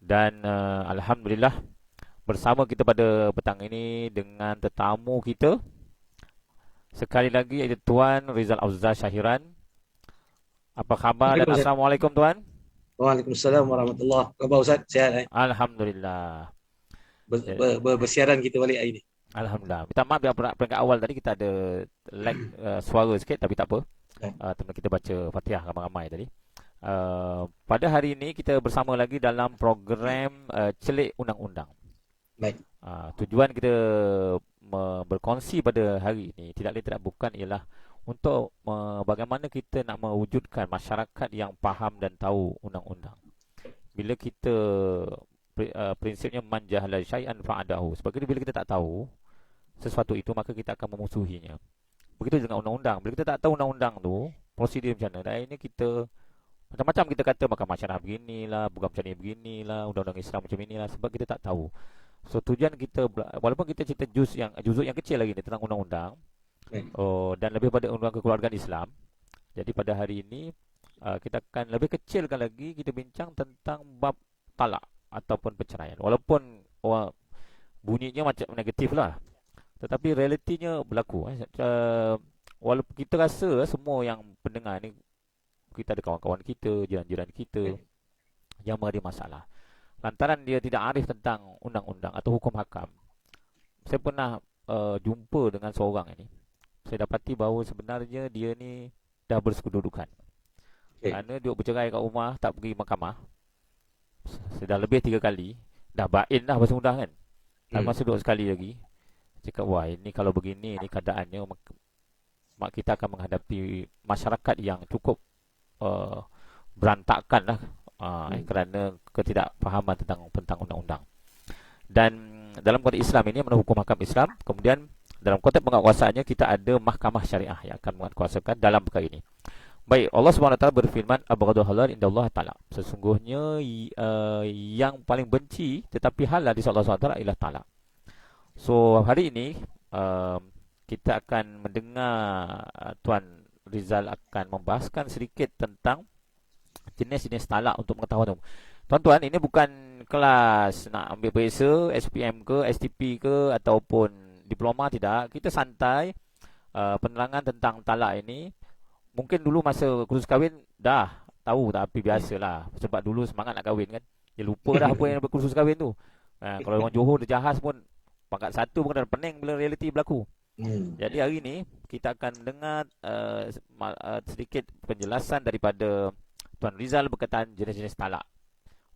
Dan Alhamdulillah bersama kita pada petang ini dengan tetamu kita sekali lagi iaitu Tuan Rizal Afzal Syahiran. Apa khabar dan Assalamualaikum Ustaz. Assalamualaikum Tuan? Waalaikumsalam warahmatullahi wabarakatuh. Khabar Ustaz, sihat Alhamdulillah. Ja- bersiaran kita balik hari ni. Alhamdulillah. Minta maaf ya peringkat awal tadi kita ada lag suara sikit tapi tak apa. Eh, Teman kita baca Fatihah ramai-ramai tadi. Pada hari ini kita bersama lagi dalam program Celik Undang-Undang. Baik. Tujuan kita berkongsi pada hari ini tidak lain tidak bukan ialah untuk bagaimana kita nak mewujudkan masyarakat yang faham dan tahu undang-undang. Bila kita prinsipnya man jahala syai'an fa'adahu. Sebab itu bila kita tak tahu sesuatu itu maka kita akan memusuhinya. Begitu dengan undang-undang. Bila kita tak tahu undang-undang tu, prosedur macam mana? Dan akhirnya kita macam-macam kita kata mahkamah syariah beginilah, bukan macam ni beginilah, undang-undang Islam macam inilah sebab kita tak tahu. So tujuan kita walaupun kita cerita juzuk yang kecil lagi ni tentang undang-undang, Baik. dan lebih pada undang kekeluargaan Islam. Jadi pada hari ini kita akan lebih kecilkan lagi kita bincang tentang bab talak ataupun perceraian. Walaupun bunyinya macam negatif lah, tetapi realitinya berlaku. Walaupun kita rasa semua yang pendengar ni kita ada kawan-kawan kita, jiran-jiran kita Baik. yang mengalami masalah. Lantaran dia tidak arif tentang undang-undang atau hukum hakam. Saya pernah jumpa dengan seorang ini. Saya dapati bahawa sebenarnya dia ni dah bersekududukan. Okey. Kerana dia bercerai kat rumah, tak pergi mahkamah. Sudah lebih 3 kali. Dah bain dah pasal mudah kan. Tak Hmm. masa duduk sekali lagi. Cakap, wah ini kalau begini, ini keadaannya, mak kita akan menghadapi masyarakat yang cukup uh, berantakan lah. Hmm. Kerana ketidakfahaman tentang undang-undang. Dan dalam konteks Islam ini, menurut hukum hakam Islam, kemudian dalam konteks penguasaannya kita ada mahkamah syariah yang akan menguasakan dalam perkara ini. Baik, Allah SWT berfirman, abghadul halal indallah ta'ala. Sesungguhnya yang paling benci tetapi halal di Allah SWT ialah talak. So hari ini kita akan mendengar Tuan Rizal akan membahaskan sedikit tentang jenis-jenis talak untuk pengetahuan. Tuan-tuan, ini bukan kelas nak ambil periksa SPM ke, STP ke ataupun diploma, tidak. Kita santai penerangan tentang talak ini. Mungkin dulu masa kursus kahwin dah tahu tapi biasalah. Sebab dulu semangat nak kahwin kan. Dia lupa dah apa yang berkursus kahwin tu. Kalau orang Johor dia jahaz pun pangkat satu pun dah pening bila realiti berlaku. Hmm. Jadi hari ini kita akan dengar sedikit penjelasan daripada Tuan Rizal berkaitan jenis-jenis talak.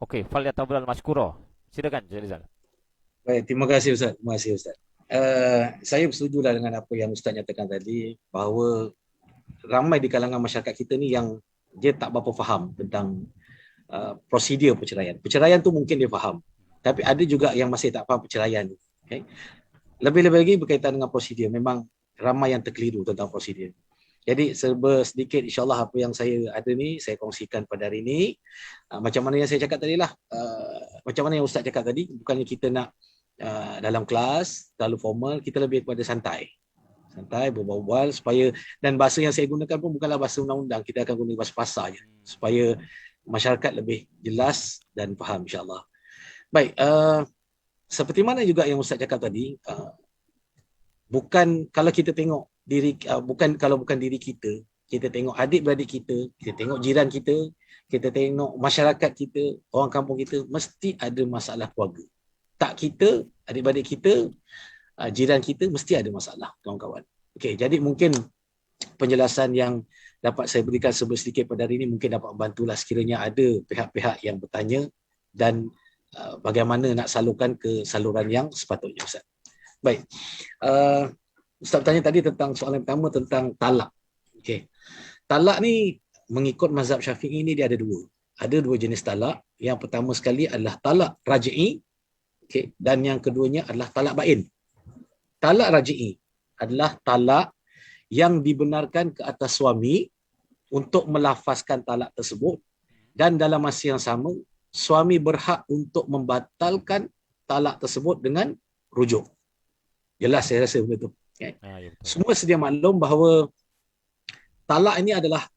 Okey, fal yatafadhal maskura. Silakan Tuan Rizal. Baik, terima kasih Ustaz. Terima kasih Ustaz. Saya bersetujulah dengan apa yang Ustaz nyatakan tadi bahawa ramai di kalangan masyarakat kita ni yang dia tak berapa faham tentang prosedur perceraian. Perceraian tu mungkin dia faham. Tapi ada juga yang masih tak faham perceraian. Okay? Lebih-lebih lagi berkaitan dengan prosedur. Memang ramai yang terkeliru tentang prosedur. Jadi serba sedikit insyaAllah apa yang saya ada ni saya kongsikan pada hari ini. Macam mana yang saya cakap tadi lah. Macam mana yang Ustaz cakap tadi. Bukannya kita nak dalam kelas terlalu formal. Kita lebih kepada santai. Santai, berbual-bual supaya, dan bahasa yang saya gunakan pun bukanlah bahasa undang-undang. Kita akan guna bahasa pasar je. Supaya masyarakat lebih jelas dan faham insyaAllah. Baik, seperti mana juga yang Ustaz cakap tadi, bukan kalau kita tengok diri, bukan diri kita, kita tengok adik-beradik kita tengok jiran kita tengok masyarakat kita, orang kampung kita, mesti ada masalah keluarga. Tak kita, adik-beradik kita, jiran kita, mesti ada masalah, kawan-kawan. Okey, jadi mungkin penjelasan yang dapat saya berikan sedikit pada hari ini mungkin dapat membantulah sekiranya ada pihak-pihak yang bertanya dan bagaimana nak salurkan ke saluran yang sepatutnya, Ustaz. Baik. Ustaz bertanya tadi tentang soalan pertama tentang talak. Okey. Talak ni mengikut mazhab Syafi'i ni dia ada dua. Ada dua jenis talak. Yang pertama sekali adalah talak raj'i, okey, dan yang keduanya adalah talak bain. Talak raj'i adalah talak yang dibenarkan ke atas suami untuk melafazkan talak tersebut dan dalam masa yang sama suami berhak untuk membatalkan talak tersebut dengan rujuk. Jelas saya rasa begitu. Okay. Ya betul. Semua sedia maklum bahawa talak ini adalah,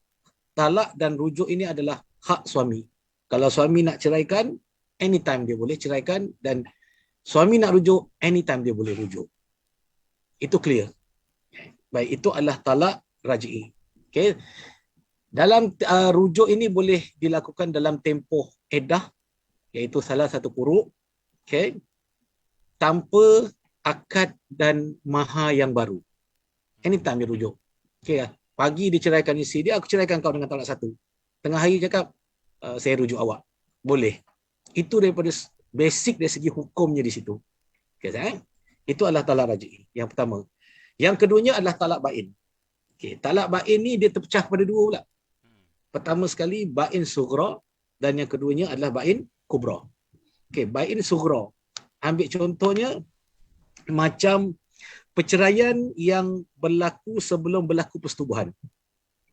talak dan rujuk ini adalah hak suami. Kalau suami nak ceraikan, anytime dia boleh ceraikan, dan suami nak rujuk, anytime dia boleh rujuk. Itu clear. Baik, itu adalah talak raj'i. Okay. Dalam rujuk ini boleh dilakukan dalam tempoh iddah, iaitu salah satu quru', okay, tanpa akad dan mahar yang baru. Anytime dia rujuk. Okay, pagi diceraikan isteri dia, aku ceraikan kau dengan talak satu. Tengah hari cakap, saya rujuk awak. Boleh. Itu daripada basic dari segi hukumnya di situ. Okay, itu adalah talak raj'i. Yang pertama. Yang keduanya adalah talak bain. Okay, talak bain ni dia terpecah pada dua pula. Pertama sekali bain sughra, dan yang keduanya adalah bain kubra. Okay, bain sughra. Ambil contohnya macam perceraian yang berlaku sebelum berlaku persetubuhan.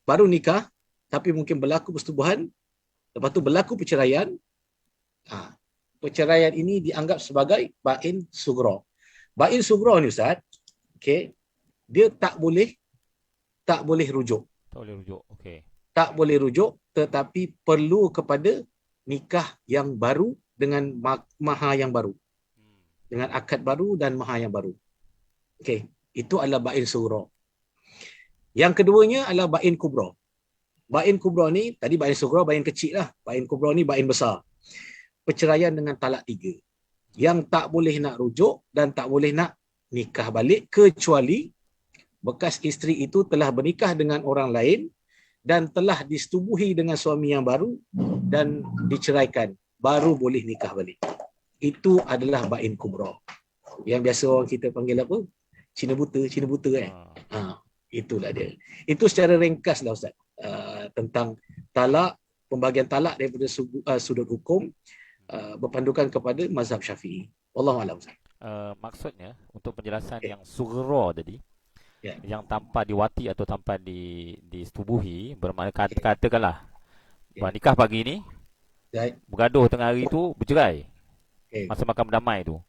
Baru nikah, tapi mungkin berlaku persetubuhan, lepas tu berlaku perceraian. Perceraian ini dianggap sebagai bain sughra. Bain sughra ni Ustaz, okay, dia tak boleh rujuk. Tak boleh rujuk. Okey. Tak boleh rujuk, tetapi perlu kepada nikah yang baru dengan mahar yang baru. Dengan akad baru dan mahar yang baru. Okey, itu adalah bain sughra. Yang keduanya adalah bain kubra. Bain kubra ni, tadi bain sughra bain kecil lah. Bain kubra ni bain besar. Perceraian dengan talak 3. Yang tak boleh nak rujuk dan tak boleh nak nikah balik, kecuali bekas isteri itu telah bernikah dengan orang lain dan telah disetubuhi dengan suami yang baru dan diceraikan, baru boleh nikah balik. Itu adalah bain kubra. Yang biasa orang kita panggil apa? Cina buta kan? Itulah dia. Itu secara ringkas lah Ustaz. Tentang talak, pembagian talak daripada sudut hukum, berpandukan kepada mazhab Syafi'i. Wallahu a'lam. Maksudnya untuk penjelasan yang sughra tadi, yang tanpa diwati atau tanpa disetubuhi, bermakna katakanlah nikah pagi ni, bergaduh tengah hari tu, bercerai. Masa makan berdamai tu,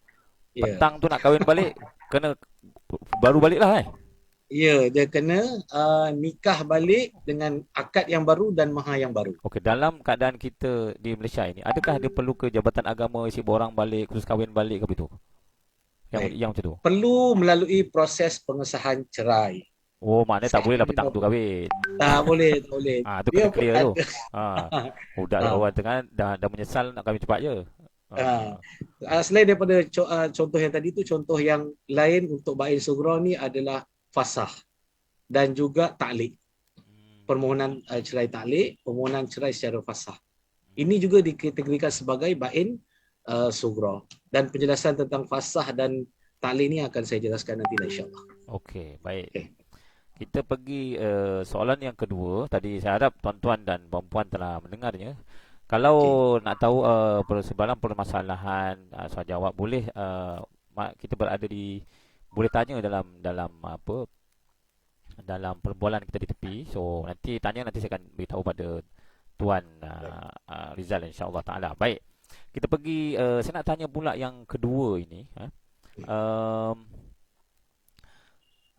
petang tu nak kahwin balik, kena baru balik lah Ya, dia kena nikah balik dengan akad yang baru dan mahar yang baru. Okey, dalam keadaan kita di Malaysia ini, adakah dia perlu ke Jabatan Agama isi borang balik, khusus kahwin balik ke begitu? Yang macam tu. Perlu melalui proses pengesahan cerai. Oh, maknanya tak boleh lah petang tu kahwin. Tak boleh. Tu kena clear tu. Budak lawan tengah dah menyesal nak kahwin cepat je. Selain daripada contoh yang tadi tu, contoh yang lain untuk bain sughra ni adalah fasah dan juga ta'liq. Permohonan cerai ta'liq, permohonan cerai secara fasah. Ini juga dikategorikan sebagai bain sughra. Dan penjelasan tentang fasah dan ta'liq ni akan saya jelaskan nanti insya-Allah. Okey, baik. Okay. Kita pergi soalan yang kedua. Tadi saya harap tuan-tuan dan puan-puan telah mendengarnya. Kalau nak tahu sebarang permasalahan, soal jawab, boleh kita berada boleh tanya dalam perbualan kita di tepi. So nanti saya akan beritahu pada Tuan Rizal insya-Allah taala. Baik. Kita pergi saya nak tanya pula yang kedua ini,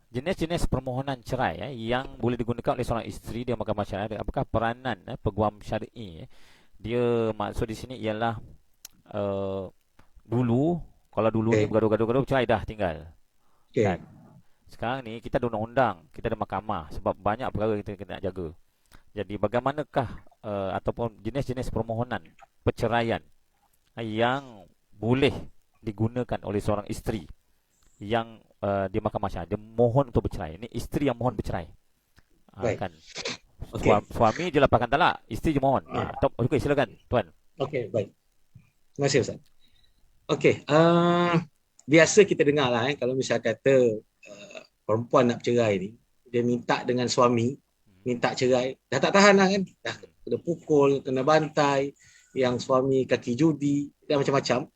jenis-jenis permohonan cerai yang boleh digunakan oleh seorang isteri di mahkamah syariah. Apakah peranan peguam syar'i? Dia maksud di sini ialah kalau dulu ni bergaduh cerai dah tinggal. Kan? Sekarang ni kita ada undang-undang, kita ada mahkamah, sebab banyak perkara kita nak jaga. Jadi bagaimanakah ataupun jenis-jenis permohonan perceraian yang boleh digunakan oleh seorang isteri yang di mahkamah syariah, dia mohon untuk bercerai. Ini isteri yang mohon bercerai. Kan? Suami je lapangkan talak, isteri je mohon. Okey, silakan tuan. Okey, baik. Terima kasih Ustaz. Okey, biasa kita dengar lah kalau misalnya kata perempuan nak bercerai ni, dia minta dengan suami, minta cerai, dah tak tahan lah kan, dah kena pukul, kena bantai, yang suami kaki judi dan macam-macam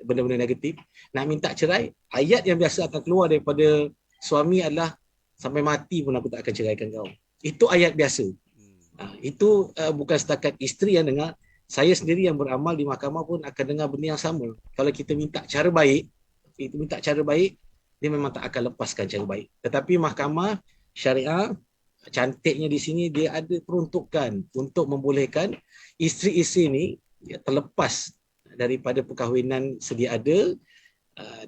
benda-benda negatif, nak minta cerai. Ayat yang biasa akan keluar daripada suami adalah, sampai mati pun aku tak akan ceraikan kau. Itu ayat biasa. Itu bukan setakat isteri yang dengar, saya sendiri yang beramal di mahkamah pun akan dengar benda yang sama. Kalau kita minta cara baik, dia memang tak akan lepaskan cara baik. Tetapi mahkamah syariah, cantiknya di sini, dia ada peruntukan untuk membolehkan isteri-isteri ni terlepas daripada perkahwinan sedia ada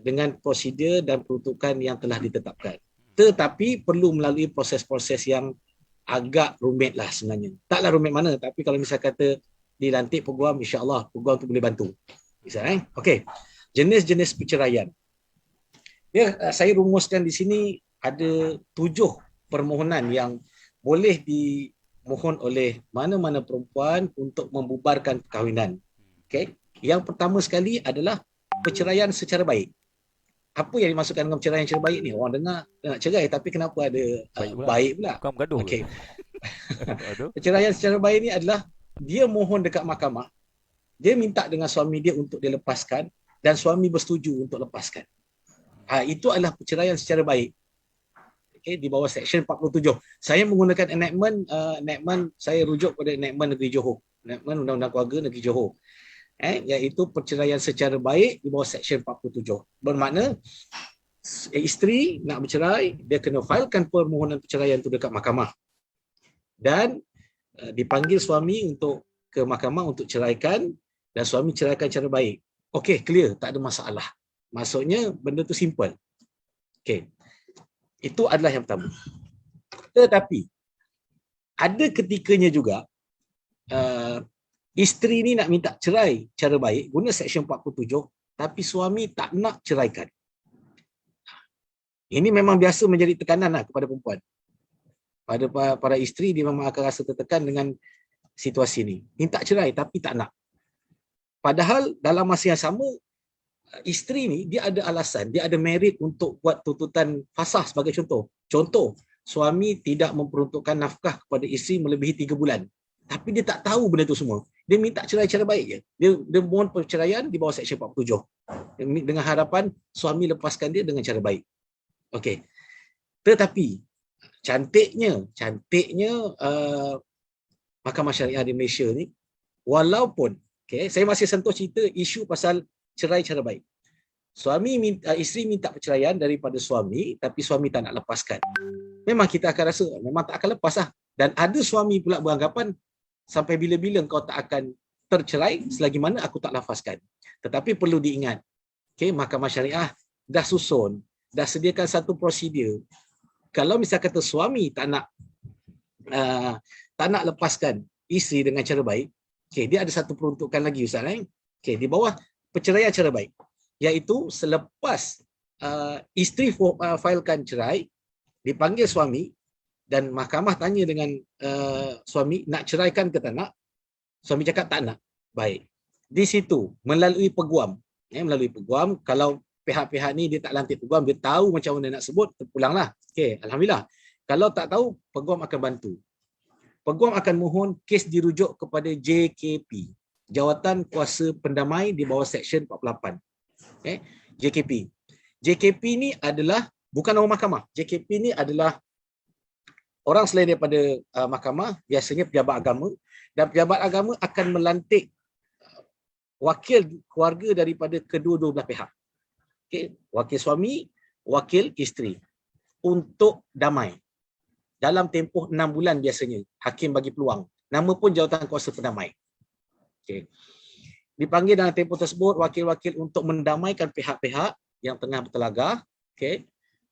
dengan prosedur dan peruntukan yang telah ditetapkan. Tetapi perlu melalui proses-proses yang agak rumit lah sebenarnya. Taklah rumit mana, tapi kalau misal kata dilantik peguam, insya-Allah peguam tu boleh bantu. Misalnya, okey. Jenis-jenis perceraian. Saya rumuskan di sini ada 7 permohonan yang boleh dimohon oleh mana-mana perempuan untuk membubarkan perkahwinan. Okey. Yang pertama sekali adalah perceraian secara baik. Apa yang dimaksudkan dengan perceraian secara baik ni? Orang dengar nak cerai tapi kenapa ada baik pula? Bukan bergaduh. Okey. Perceraian secara baik ni adalah dia mohon dekat mahkamah, dia minta dengan suami dia untuk dilepaskan dan suami bersetuju untuk lepaskan. Itu adalah perceraian secara baik. Okay, di bawah Seksyen 47. Saya menggunakan enactment, saya rujuk pada enactment Negeri Johor. Enactment Undang-Undang Keluarga Negeri Johor. Iaitu perceraian secara baik di bawah Seksyen 47. Bermakna isteri nak bercerai, dia kena filekan permohonan perceraian itu dekat mahkamah. Dan dipanggil suami untuk ke mahkamah untuk ceraikan dan suami ceraikan secara baik. Okey, clear, tak ada masalah. Maksudnya benda tu simple. Okey. Itu adalah yang pertama. Tetapi ada ketikanya juga isteri ni nak minta cerai cara baik guna Seksyen 47 tapi suami tak nak ceraikan. Ini memang biasa menjadi tekanan lah kepada perempuan. Pada para isteri dia memang akan rasa tertekan dengan situasi ni. Minta cerai tapi tak nak. Padahal dalam masa yang sama isteri ni dia ada alasan, dia ada merit untuk buat tuntutan fasah sebagai contoh. Contoh, suami tidak memperuntukkan nafkah kepada isteri melebihi 3 bulan. Tapi dia tak tahu benda tu semua. Dia minta cerai cara baik je. Dia mohon perceraian di bawah Seksyen 47. Dengan harapan suami lepaskan dia dengan cara baik. Okey. Tetapi cantiknya Mahkamah Syariah di Malaysia ni, walaupun saya masih sentuh cerita isu pasal cerai cara baik. Isteri minta perceraian daripada suami tapi suami tak nak lepaskan. Memang kita akan rasa memang tak akan lepas lah. Dan ada suami pula beranggapan sampai bila-bila kau tak akan tercerai selagi mana aku tak lepaskan. Tetapi perlu diingat, Mahkamah Syariah dah susun, dah sediakan satu prosedur. Kalau misal kata suami tak nak lepaskan isteri dengan cara baik, dia ada satu peruntukan lagi Ustaz. Di bawah perceraian cara baik, iaitu selepas isteri filekan cerai, dipanggil suami dan mahkamah tanya dengan suami nak ceraikan ke tak nak. Suami cakap tak nak. Baik. Di situ melalui peguam, kalau pihak-pihak ni dia tak lantik peguam, dia tahu macam mana nak sebut, terpulanglah. Alhamdulillah. Kalau tak tahu, peguam akan bantu. Peguam akan mohon kes dirujuk kepada JKP, Jawatan Kuasa Pendamai di bawah Seksyen 48. JKP. JKP ni adalah bukan orang mahkamah. JKP ni adalah orang selain daripada mahkamah, biasanya pejabat agama, dan pejabat agama akan melantik wakil keluarga daripada kedua-dua belah pihak. Wakil suami, wakil isteri untuk damai. Dalam tempoh 6 bulan biasanya hakim bagi peluang. Nama pun Jawatan Kuasa Pendamai. Dipanggil dalam tempoh tersebut wakil-wakil untuk mendamaikan pihak-pihak yang tengah bertelagah.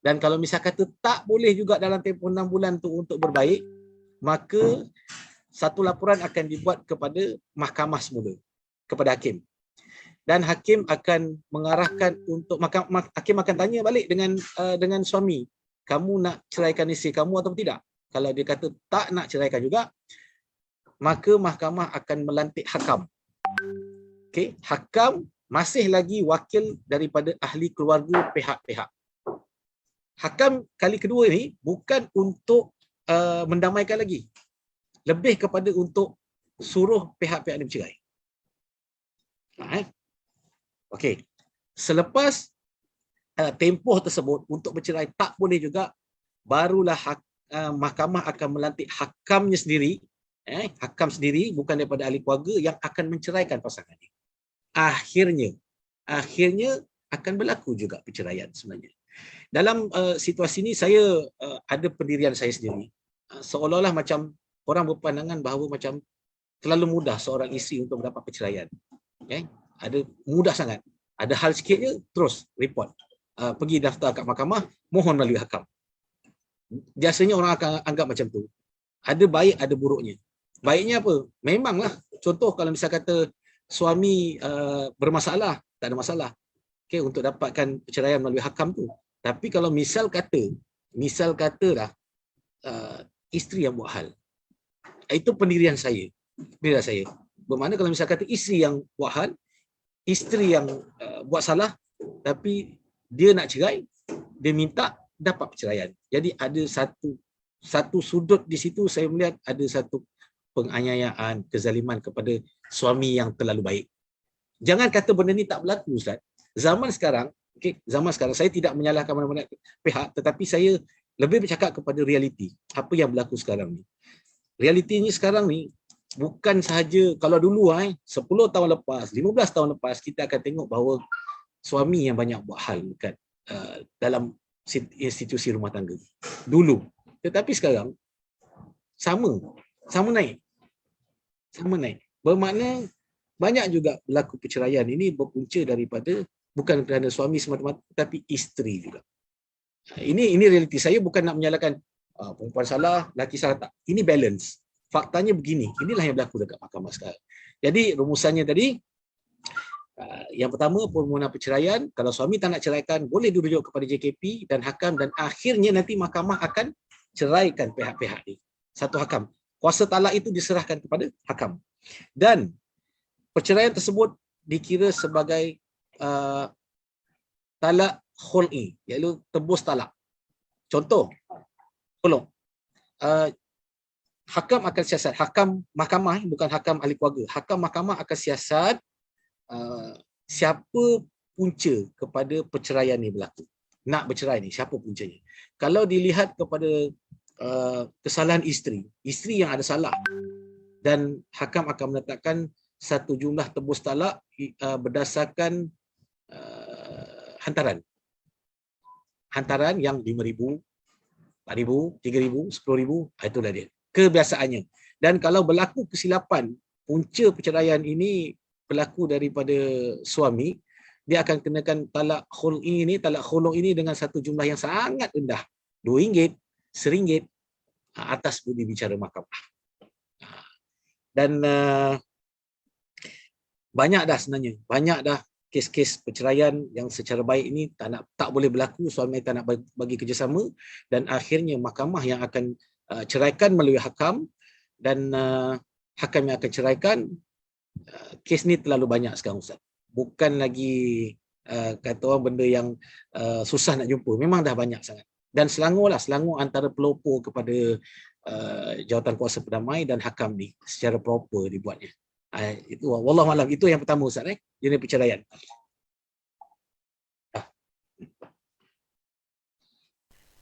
Dan kalau misal kata tak boleh juga dalam tempoh 6 bulan tu untuk berbaik, maka satu laporan akan dibuat kepada mahkamah semula, kepada hakim. Dan hakim akan mengarahkan untuk hakim akan tanya balik dengan suami, kamu nak ceraikan isteri kamu atau tidak? Kalau dia kata tak nak ceraikan juga, maka mahkamah akan melantik hakam. Hakam masih lagi wakil daripada ahli keluarga pihak-pihak. Hakam kali kedua ni bukan untuk mendamaikan lagi. Lebih kepada untuk suruh pihak-pihak ni bercerai. Selepas tempoh tersebut untuk bercerai tak boleh juga, barulah mahkamah akan melantik hakamnya sendiri, hakam sendiri bukan daripada ahli keluarga yang akan menceraikan pasangan ini. Akhirnya akan berlaku juga perceraian sebenarnya. Dalam situasi ini saya ada pendirian saya sendiri. Seolah-olah macam orang berpandangan bahawa macam terlalu mudah seorang isteri untuk mendapat perceraian. Ada mudah sangat. Ada hal sikit je, terus report. Pergi daftar kat mahkamah, mohon melalui hakam. Biasanya orang akan anggap macam tu. Ada baik, ada buruknya. Baiknya apa? Memanglah, contoh kalau misal kata suami bermasalah, tak ada masalah. Okay, untuk dapatkan perceraian melalui hakam tu. Tapi kalau misal kata lah, isteri yang buat hal. Itu pendirian saya. Bermakna kalau misal kata isteri yang buat hal, isteri yang buat salah, tapi dia nak cerai, dia minta dapat perceraian. Jadi ada satu sudut di situ saya melihat ada satu penganiayaan, kezaliman kepada suami yang terlalu baik. Jangan kata benda ni tak berlaku, Ustaz. Zaman sekarang saya tidak menyalahkan mana-mana pihak, tetapi saya lebih bercakap kepada realiti. Apa yang berlaku sekarang ni. Realitinya sekarang ni bukan sahaja kalau dulu 10 tahun lepas, 15 tahun lepas kita akan tengok bahawa suami yang banyak buat hal dekat dalam institusi rumah tangga dulu. Tetapi sekarang sama naik. Bermakna banyak juga berlaku perceraian ini berpunca daripada bukan kerana suami semata-mata tapi isteri juga. Ini realiti. Saya bukan nak menyalahkan perempuan salah, lelaki salah, tak. Ini balance. Faktanya begini. Inilah yang berlaku dekat mahkamah sekarang. Jadi rumusannya tadi, yang pertama permohonan perceraian, kalau suami tak nak ceraikan boleh dirujuk kepada JKP dan hakam, dan akhirnya nanti mahkamah akan ceraikan pihak-pihak ni. Satu hakam. Kuasa talak itu diserahkan kepada hakam. Dan perceraian tersebut dikira sebagai talak khul'i, iaitu tebus talak. Contoh, tolong. Hakam akan siasat, hakam mahkamah, bukan hakam ahli keluarga. Hakam mahkamah akan siasat siapa punca kepada perceraian ni berlaku. Nak bercerai ni, siapa puncanya. Kalau dilihat kepada kesalahan isteri yang ada salah, dan hakam akan menetapkan satu jumlah tebus talak berdasarkan hantaran yang 5,000, 4,000, 3,000, 10,000, itulah dia. Kebiasaannya. Dan kalau berlaku kesilapan, punca perceraian ini berlaku daripada suami, dia akan kenakan talak khul'i ini, dengan satu jumlah yang sangat rendah. RM2, RM1 atas budi bicara mahkamah. Dan banyak dah kes-kes perceraian yang secara baik ini tak boleh berlaku, suami tak nak bagi kerjasama, dan akhirnya mahkamah yang akan ceraikan melalui hakam, dan hakam yang akan ceraikan. Kes ni terlalu banyak sekarang, Ustaz. Bukan lagi kata orang benda yang susah nak jumpa. Memang dah banyak sangat. Dan selangor antara pelopor kepada jawatan kuasa perdamai dan hakam ni secara proper dibuatnya. Itu wallahualam, itu yang pertama, Ustaz, jenis perceraian.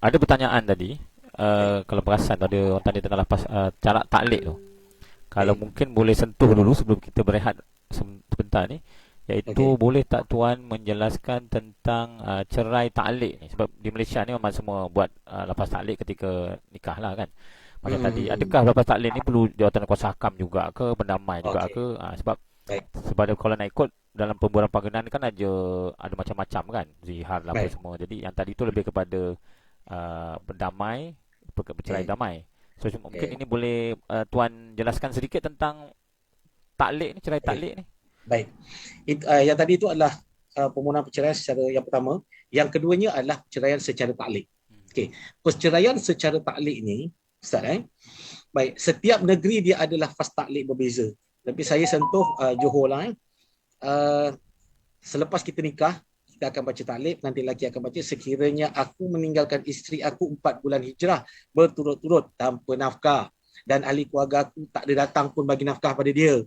Ada pertanyaan tadi, kalau perasan ada orang tadi tentang lepas cara taklid tu. Kalau mungkin boleh sentuh dulu sebelum kita berehat sebentar ni, iaitu boleh tak Tuan menjelaskan tentang cerai taklid ni, sebab di Malaysia ni memang semua buat lepas taklid ketika nikah lah kan. Macam tadi, adakah lepas taklid ni perlu jawatan kuasa hakam juga ke, berdamai juga ke? Sebab kalau nak ikut dalam pembuaran panggilan kan ada macam-macam kan, zihar lah apa semua. Jadi yang tadi tu lebih kepada berdamai, bercerai damai. So mungkin ini boleh Tuan jelaskan sedikit tentang taklid ni, cerai taklid ni. Baik. Yang tadi itu adalah permohonan perceraian secara yang pertama. Yang keduanya adalah perceraian secara taklid. Okey. Perceraian secara taklid ni, Ustaz, baik, setiap negeri dia ada lafaz taklid berbeza. Tapi saya sentuh Johor lah. Selepas kita nikah, kita akan baca taklid, nanti lelaki akan baca, sekiranya aku meninggalkan isteri aku 4 bulan hijrah berturut-turut tanpa nafkah, dan ahli keluarga aku tak ada datang pun bagi nafkah pada dia,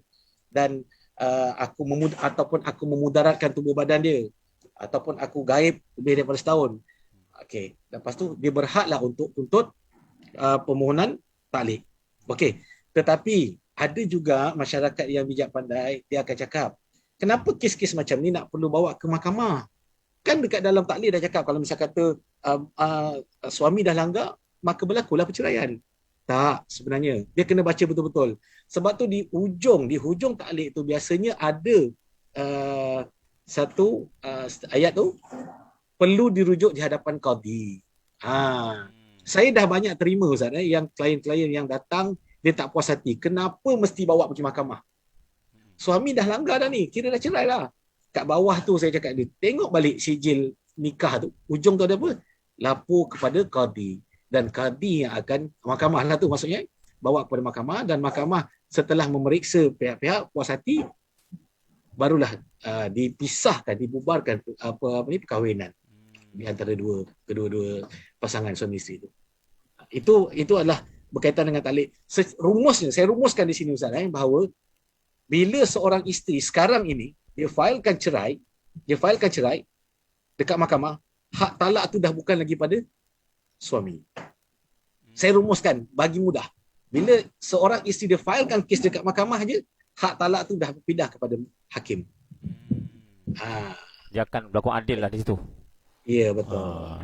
dan aku memudaratkan tubuh badan dia, ataupun aku gaib lebih daripada setahun. Okey, lepas tu dia berhaklah untuk tuntut permohonan taklid. Okey, tetapi ada juga masyarakat yang bijak pandai, dia akan cakap, kenapa kes-kes macam ni nak perlu bawa ke mahkamah? Kan dekat dalam taklid dah cakap, kalau misal kata suami dah langgar, maka berlakulah perceraian. Tak, sebenarnya dia kena baca betul-betul. Sebab tu di hujung taklid tu biasanya ada uh, satu ayat tu perlu dirujuk di hadapan qadi. Saya dah banyak terima Ustaz yang klien-klien yang datang dia tak puas hati. Kenapa mesti bawa pergi mahkamah? Suami dah langgar dah ni, kira dah cerai lah. Kat bawah tu saya cakap dia, tengok balik sijil nikah tu. Ujung tu ada apa? Lapor kepada qadi. Dan qadi yang akan, mahkamah lah tu maksudnya, bawa kepada mahkamah dan mahkamah setelah memeriksa pihak-pihak puas hati, barulah dipisahkan, dibubarkan perkahwinan di antara kedua-dua pasangan suami isteri itu. Itu adalah berkaitan dengan taklid. Rumusnya, saya rumuskan di sini Ustaz bahawa bila seorang isteri sekarang ini dia failkan cerai dekat mahkamah, hak talak tu dah bukan lagi pada suami. Saya rumuskan bagi mudah. Bila seorang isteri dia failkan kes dekat mahkamah aja, hak talak tu dah pindah kepada hakim. Dia akan berlaku adil lah di situ. Ya, betul.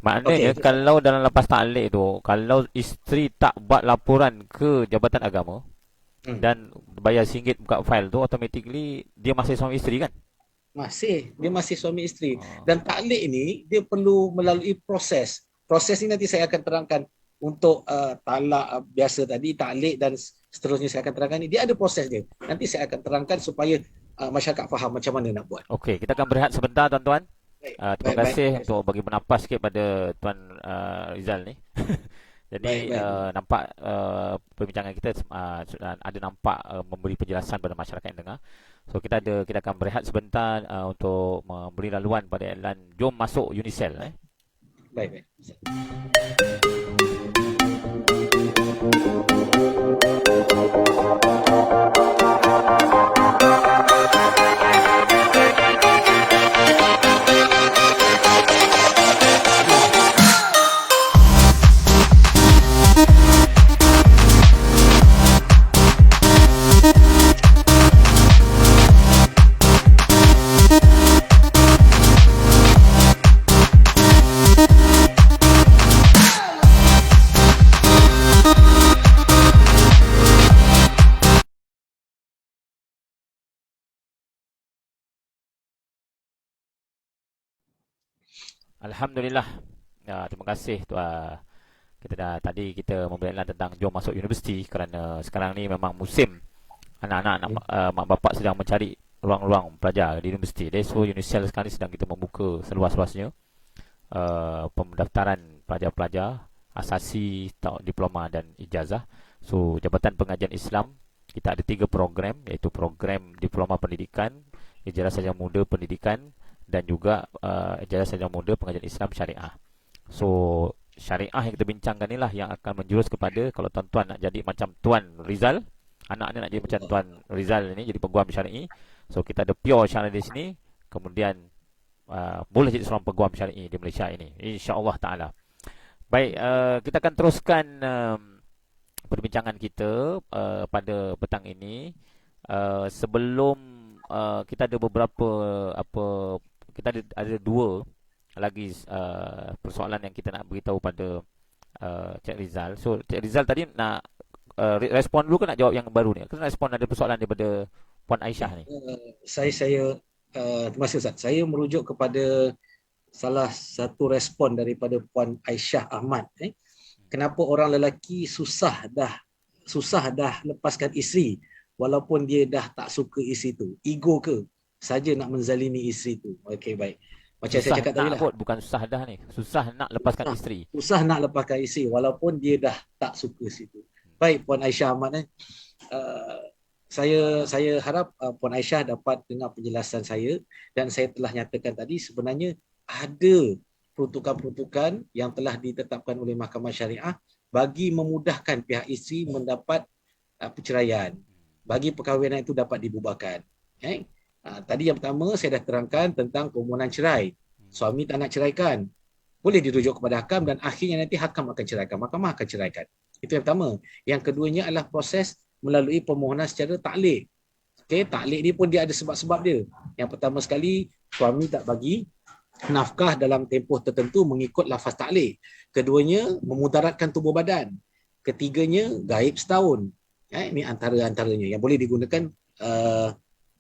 Maknanya kalau dalam lepas taklid tu, kalau isteri tak buat laporan ke Jabatan Agama dan bayar RM1 buka fail tu, automatically dia masih suami isteri kan? Dia masih suami isteri. Dan taklid ni dia perlu melalui proses. Proses ni nanti saya akan terangkan untuk talak biasa tadi, taklid dan seterusnya saya akan terangkan ni. Dia ada proses dia. Nanti saya akan terangkan supaya masyarakat faham macam mana nak buat. Okey, kita akan berehat sebentar tuan-tuan. Terima kasih untuk bagi bernapas sikit pada Tuan Rizal ni. Jadi nampak perbincangan kita ada nampak memberi penjelasan pada masyarakat yang dengar. So kita akan berehat sebentar untuk memberi laluan pada iklan Jom Masuk Unicell. Baik. Alhamdulillah. Terima kasih tadi kita memberi iklan tentang Jom Masuk Universiti kerana sekarang ni memang musim anak-anak mak bapak sedang mencari ruang-ruang pelajar di universiti. So Unicell sekarang ni sedang kita membuka seluas-luasnya pendaftaran pelajar-pelajar asasi, diploma dan ijazah. So Jabatan Pengajian Islam kita ada 3 program, iaitu program diploma pendidikan, ijazah sarjana muda pendidikan dan juga ijazah sarjana muda pengajian Islam syariah. So syariah yang kita bincangkan inilah yang akan menjurus kepada kalau tuan-tuan nak jadi macam Tuan Rizal, anaknya nak jadi macam Tuan Rizal ini, jadi peguam syar'i. So kita ada pure syar'i di sini, kemudian boleh jadi seorang peguam syar'i di Malaysia ini, insya-Allah taala. Baik, kita akan teruskan perbincangan kita pada petang ini. Sebelum kita ada beberapa kita ada 2 lagi persoalan yang kita nak beritahu pada Cik Rizal. So Cik Rizal tadi nak respon dulu ke nak jawab yang baru ni? Kita nak respon ada persoalan daripada Puan Aisyah ni. Saya terima kasih Ustaz. Saya merujuk kepada salah satu respon daripada Puan Aisyah Ahmad. Kenapa orang lelaki susah dah lepaskan isteri walaupun dia dah tak suka isteri tu? Ego ke? Saja nak menzalimi isteri tu. Okey, baik. Macam susah saya cakap tadi lah. Bukan susah dah ni. Susah nak lepaskan isteri. Susah nak lepaskan isteri walaupun dia dah tak suka situ. Baik Puan Aisyah Ahmad saya harap Puan Aisyah dapat dengar penjelasan saya dan saya telah nyatakan tadi sebenarnya ada peruntukan-peruntukan yang telah ditetapkan oleh Mahkamah Syariah bagi memudahkan pihak isteri mendapat perceraian, bagi perkahwinan itu dapat dibubarkan. Tadi yang pertama saya dah terangkan tentang permohonan cerai. Suami tak nak ceraikan, boleh dirujuk kepada hakam dan akhirnya nanti hakam akan ceraikan, mahkamah akan ceraikan. Itu yang pertama. Yang keduanya adalah proses melalui permohonan secara taklid. Taklid ni pun dia ada sebab-sebab dia. Yang pertama sekali, suami tak bagi nafkah dalam tempoh tertentu mengikut lafaz taklid. Keduanya, memudaratkan tubuh badan. Ketiganya, gaib setahun. Ini antara-antaranya yang boleh digunakan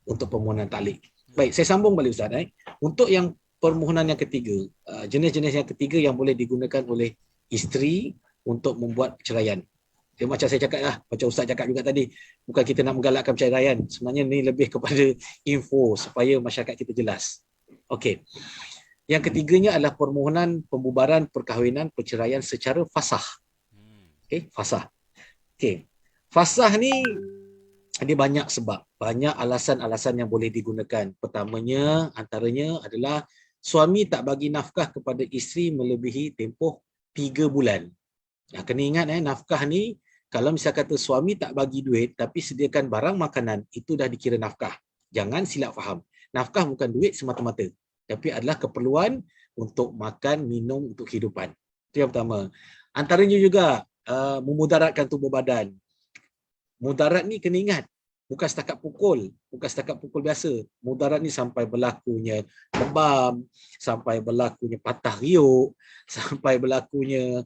untuk permohonan taklik. Baik, saya sambung balik Ustaz. Untuk yang permohonan yang ketiga, jenis-jenis yang ketiga yang boleh digunakan oleh isteri untuk membuat perceraian. Dia macam saya cakap lah, macam Ustaz cakap juga tadi, bukan kita nak menggalakkan perceraian. Sebenarnya ni lebih kepada info supaya masyarakat kita jelas. Okey. Yang ketiganya adalah permohonan pembubaran perkahwinan perceraian secara fasah. Okey, fasah. Okey. Fasah ni dia banyak sebab, banyak alasan-alasan yang boleh digunakan. Pertamanya, antaranya adalah suami tak bagi nafkah kepada isteri melebihi tempoh 3 bulan. Kena ingat nafkah ni, kalau misal kata suami tak bagi duit tapi sediakan barang makanan, itu dah dikira nafkah. Jangan silap faham. Nafkah bukan duit semata-mata, tapi adalah keperluan untuk makan, minum, untuk kehidupan. Itu yang pertama. Antaranya juga memudaratkan tubuh badan. Mudarat ni kena ingat, bukan setakat pukul biasa. Mudarat ni sampai berlakunya lebam, sampai berlakunya patah riuk, sampai berlakunya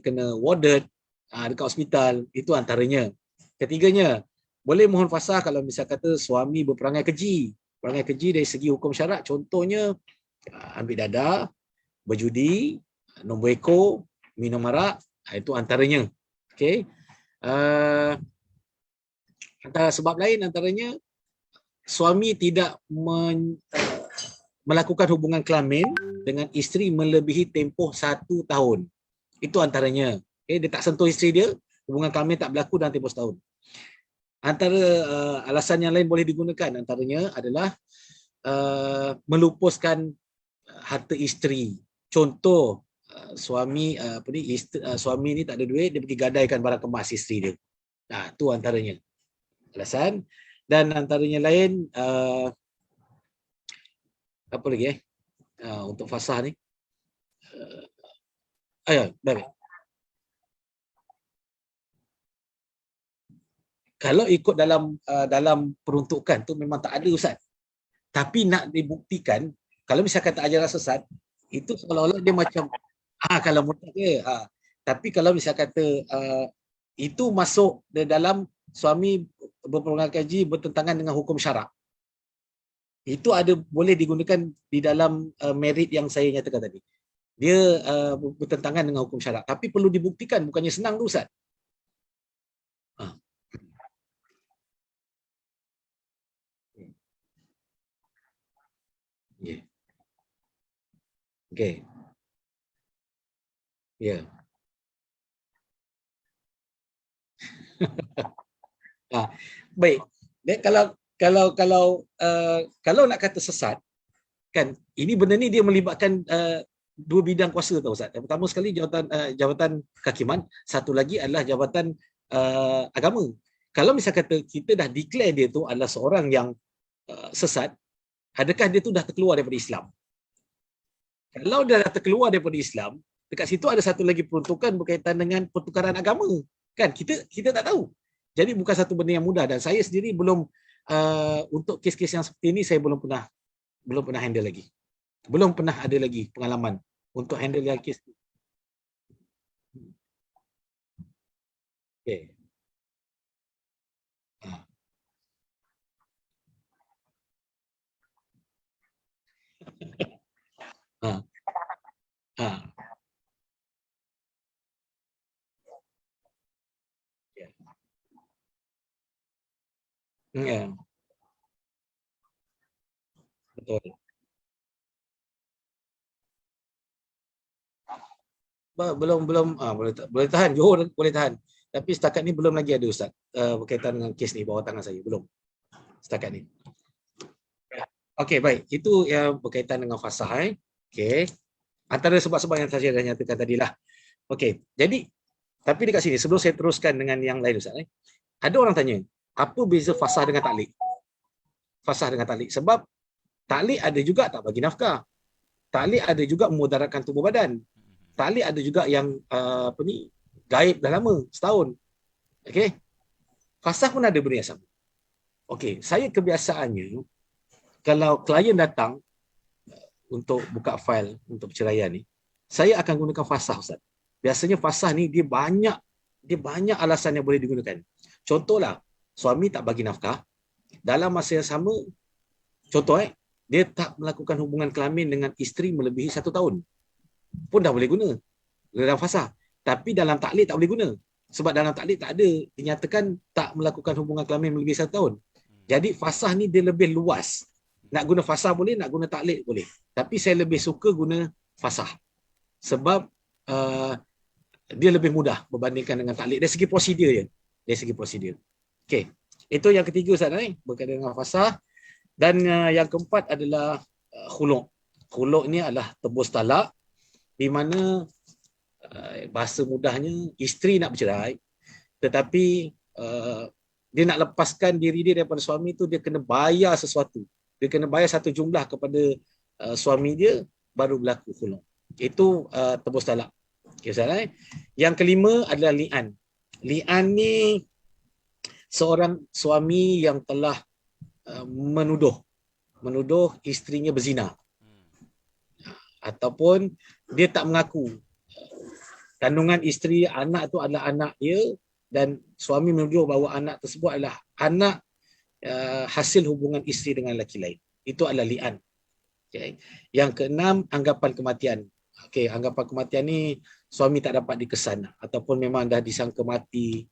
kena warded dekat hospital. Itu antaranya. Ketiganya, boleh mohon fasah kalau misal kata suami berperangai keji. Perangai keji dari segi hukum syarak, contohnya ambil dadah, berjudi, nombor ekor, minum arak, itu antaranya. Okey. Antara sebab lain antaranya suami tidak melakukan hubungan kelamin dengan isteri melebihi tempoh 1 tahun. Itu antaranya. Dia tak sentuh isteri dia, hubungan kelamin tak berlaku dalam tempoh setahun. Antara alasan yang lain boleh digunakan antaranya adalah melupuskan harta isteri. Contoh, suami suami ni tak ada duit, dia pergi gadaikan barang kemas isteri dia. Tu antaranya alasan. Dan antaranya lain apa lagi untuk fasah ni, baik. Kalau ikut dalam peruntukan tu memang tak ada Ustaz. Tapi nak dibuktikan, kalau misalkan tak ajaran sesat, itu seolah-olah dia macam kalau murtad ke. Tapi kalau misal kata itu masuk dalam suami berperangai keji bertentangan dengan hukum syarak, itu ada boleh digunakan di dalam merit yang saya nyatakan tadi. Dia bertentangan dengan hukum syarak, tapi perlu dibuktikan, bukannya senang tu Ustaz. Yeah. Okay. Ya. Yeah. Baik. Dan kalau nak kata sesat, kan ini benda ni dia melibatkan dua bidang kuasa tau Ustaz. Yang pertama sekali jabatan kehakiman, satu lagi adalah jabatan agama. Kalau misal kata kita dah declare dia tu adalah seorang yang sesat, adakah dia tu dah terkeluar daripada Islam? Kalau dia dah terkeluar daripada Islam, dekat situ ada satu lagi peruntukan berkaitan dengan pertukaran agama. Kan kita tak tahu. Jadi bukan satu benda yang mudah, dan saya sendiri belum untuk kes-kes yang seperti ini saya belum pernah handle lagi. Belum pernah ada lagi pengalaman untuk handle yang kes. Okey. Ya. Betul. Belum boleh tahan, Johor boleh tahan. Tapi setakat ni belum lagi ada Ustaz berkaitan dengan kes ni bawah tangan saya, belum. Setakat ni. Okey, baik. Itu yang berkaitan dengan fasah. Okey. Antara sebab-sebab yang saya dah nyatakan tadilah. Okey. Jadi, tapi dekat sini sebelum saya teruskan dengan yang lain Ustaz, ada orang tanya, apa beza fasah dengan taklik? Fasah dengan taklik. Sebab taklik ada juga tak bagi nafkah. Taklik ada juga memudaratkan tubuh badan. Taklik ada juga yang gaib dah lama, setahun. Okey. Fasah pun ada benda yang sama. Okey, saya kebiasaannya kalau klien datang untuk buka fail untuk perceraian ni, saya akan gunakan fasah Ustaz. Biasanya fasah ni dia banyak alasan yang boleh digunakan. Contohlah, suami tak bagi nafkah, Dalam masa yang sama, contoh dia tak melakukan hubungan kelamin dengan isteri melebihi 1 tahun pun dah boleh guna dalam fasah. Tapi dalam taklid tak boleh guna. Sebab dalam taklid tak ada dinyatakan tak melakukan hubungan kelamin melebihi 1 tahun. Jadi fasah ni dia lebih luas. Nak guna fasah boleh, nak guna taklid boleh. Tapi saya lebih suka guna fasah. Sebab dia lebih mudah berbandingkan dengan taklid. Dari segi prosedur je. Dari segi prosedur. Okey. Itu yang ketiga Ustaz berkaitan dengan fasah. Dan yang keempat adalah khuluk. Khuluk ni adalah tebus talak, di mana bahasa mudahnya isteri nak bercerai, tetapi dia nak lepaskan diri dia daripada suami tu, dia kena bayar sesuatu. Dia kena bayar satu jumlah kepada suami dia, baru berlaku khuluk. Itu tebus talak. Okay, Ustaz, Yang kelima adalah li'an. Li'an ni seorang suami yang telah menuduh isterinya berzina, ataupun dia tak mengaku kandungan isteri anak tu adalah anak dia, dan suami menuduh bahawa anak tersebut adalah anak hasil hubungan isteri dengan lelaki lain. Itu adalah li'an. Okay. Yang keenam, anggapan kematian. Okay, anggapan kematian ni suami tak dapat dikesan ataupun memang dah disangka mati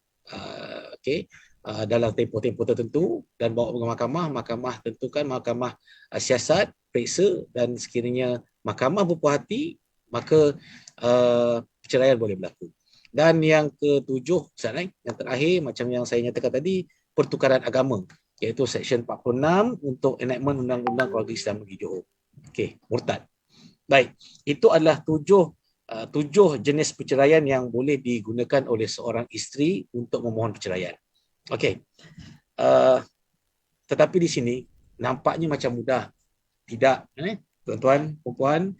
dalam tempoh-tempoh tertentu dan bawa ke mahkamah. Mahkamah tentukan, mahkamah siasat, periksa, dan sekiranya mahkamah berpuas hati, maka perceraian boleh berlaku. Dan yang ketujuh, yang terakhir, macam yang saya nyatakan tadi, pertukaran agama, iaitu Seksyen 46 untuk enactment Undang-Undang Keluarga Islam Negeri Johor. Okey, murtad. Baik, itu adalah tujuh jenis perceraian yang boleh digunakan oleh seorang isteri untuk memohon perceraian. Okey. Tetapi di sini nampaknya macam mudah. Tidak, tuan-tuan, puan-puan.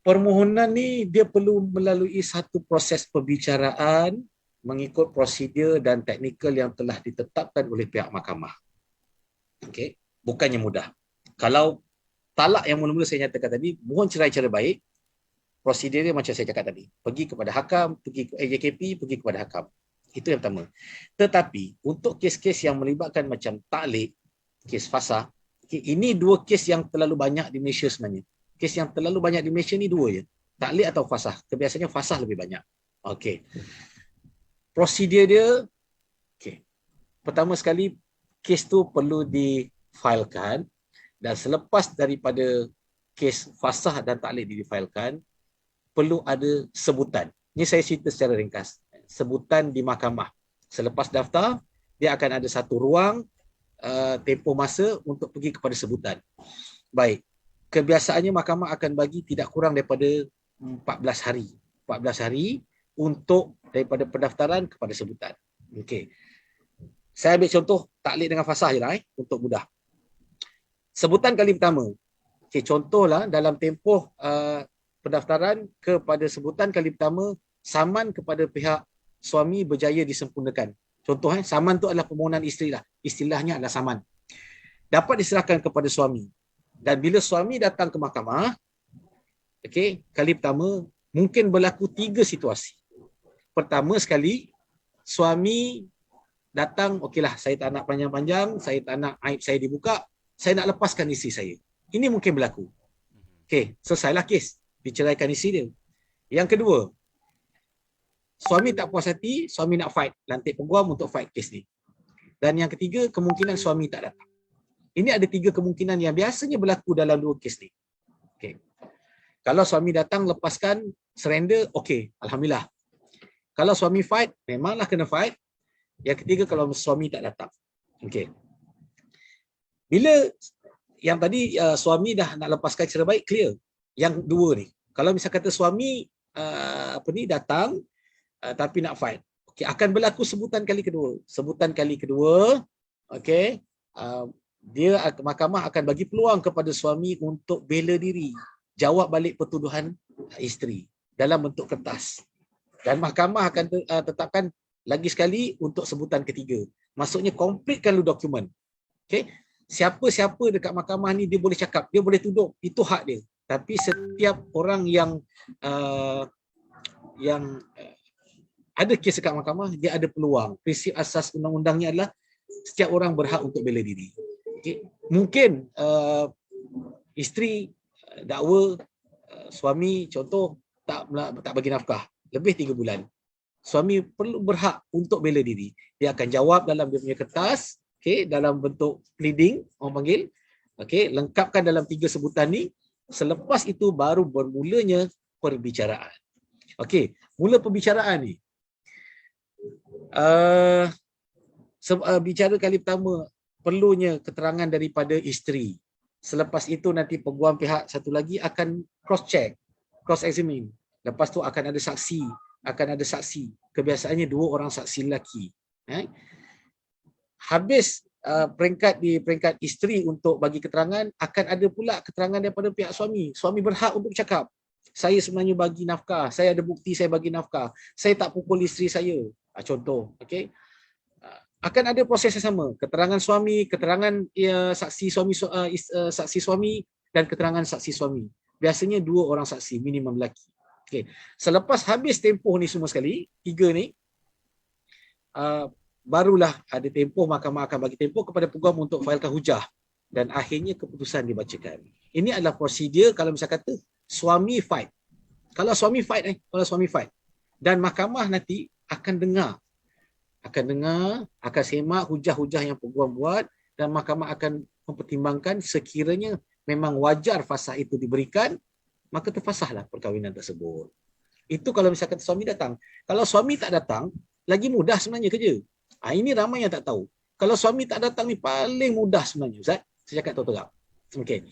Permohonan ni dia perlu melalui satu proses perbicaraan mengikut prosedur dan teknikal yang telah ditetapkan oleh pihak mahkamah. Okey, bukannya mudah. Kalau talak yang mula-mula saya nyatakan tadi, mohon cerai cara baik, prosedur dia macam saya cakap tadi. Pergi kepada hakam, pergi ke AJKP, pergi kepada hakam. Itu yang pertama. Tetapi untuk kes-kes yang melibatkan macam taklid, kes fasah, ini dua kes yang terlalu banyak di Malaysia sebenarnya. Kes yang terlalu banyak di Malaysia ni dua je. Taklid atau fasah. Kebiasaannya fasah lebih banyak. Okey. Prosedur dia, okey. Pertama sekali, kes tu perlu difailkan, dan selepas daripada kes fasah dan taklid difailkan, perlu ada sebutan. Ini saya cerita secara ringkas. Sebutan di mahkamah. Selepas daftar, dia akan ada satu ruang tempoh masa untuk pergi kepada sebutan. Baik. Kebiasaannya mahkamah akan bagi tidak kurang daripada 14 hari. 14 hari untuk daripada pendaftaran kepada sebutan. Okey. Saya ambil contoh taklid dengan fasah je lah untuk mudah. Sebutan kali pertama. Okey, contohlah dalam tempoh pendaftaran kepada sebutan kali pertama, saman kepada pihak suami berjaya disempurnakan. Contoh, saman tu adalah permohonan isteri lah. Istilahnya adalah saman. Dapat diserahkan kepada suami. Dan bila suami datang ke mahkamah, okey, kali pertama, mungkin berlaku 3 situasi. Pertama sekali, suami datang, okeylah, saya tak nak panjang-panjang, saya tak nak aib saya dibuka, saya nak lepaskan isteri saya. Ini mungkin berlaku. Okey, selesailah kes. Diceraikan isteri dia. Yang kedua, suami tak puas hati, suami nak fight, lantik peguam untuk fight kes ni. Dan yang ketiga, kemungkinan suami tak datang. Ini ada 3 kemungkinan yang biasanya berlaku dalam 2 kes ni. Okay. Kalau suami datang, lepaskan, surrender, okey, alhamdulillah. Kalau suami fight, memanglah kena fight. Yang ketiga, kalau suami tak datang. Okey. Bila yang tadi suami dah nak lepaskan secara baik, clear. Yang dua ni, kalau misal kata suami datang tapi nak fight, okey, akan berlaku sebutan kali kedua. Sebutan kali kedua, okey, dia mahkamah akan bagi peluang kepada suami untuk bela diri, jawab balik pertuduhan isteri dalam bentuk kertas. Dan mahkamah akan tetapkan lagi sekali untuk sebutan ketiga. Maksudnya completekan dulu dokumen. Okey, siapa-siapa dekat mahkamah ni dia boleh cakap, dia boleh tuduh, itu hak dia. Tapi setiap orang yang ada kes dekat mahkamah, dia ada peluang. Prinsip asas undang-undangnya adalah setiap orang berhak untuk bela diri. Okay. Mungkin isteri dakwa suami contoh tak bagi nafkah lebih 3 bulan. Suami perlu berhak untuk bela diri. Dia akan jawab dalam dia punya kertas, okay, dalam bentuk pleading, orang panggil. Okay, lengkapkan dalam 3 sebutan ni. Selepas itu baru bermulanya perbicaraan. Okey, mula perbicaraan ni. Bicara kali pertama perlunya keterangan daripada isteri. Selepas itu nanti peguam pihak satu lagi akan cross check, cross examine. Lepas tu akan ada saksi. Kebiasaannya 2 orang saksi lelaki. Habis peringkat isteri untuk bagi keterangan, akan ada pula keterangan daripada pihak suami. Suami berhak untuk cakap, saya sebenarnya bagi nafkah, saya ada bukti saya bagi nafkah, saya tak pukul isteri saya. Contoh, okey. Akan ada proses yang sama, keterangan suami, keterangan saksi suami dan keterangan saksi suami. Biasanya 2 orang saksi minimum lelaki. Okey. Selepas habis tempoh ni semua sekali, 3 ni, barulah ada tempoh, mahkamah akan bagi tempoh kepada peguam untuk failkan hujah dan akhirnya keputusan dibacakan. Ini adalah prosedur kalau misal kata suami fight. Kalau suami fight dan mahkamah nanti akan dengar, akan semak hujah-hujah yang peguam buat dan mahkamah akan mempertimbangkan sekiranya memang wajar fasah itu diberikan, maka terfasahlah perkahwinan tersebut. Itu kalau misalkan suami datang. Kalau suami tak datang, lagi mudah sebenarnya kerja. Ini ramai yang tak tahu. Kalau suami tak datang ni paling mudah sebenarnya, Ustaz. Saya cakap terang. Okey.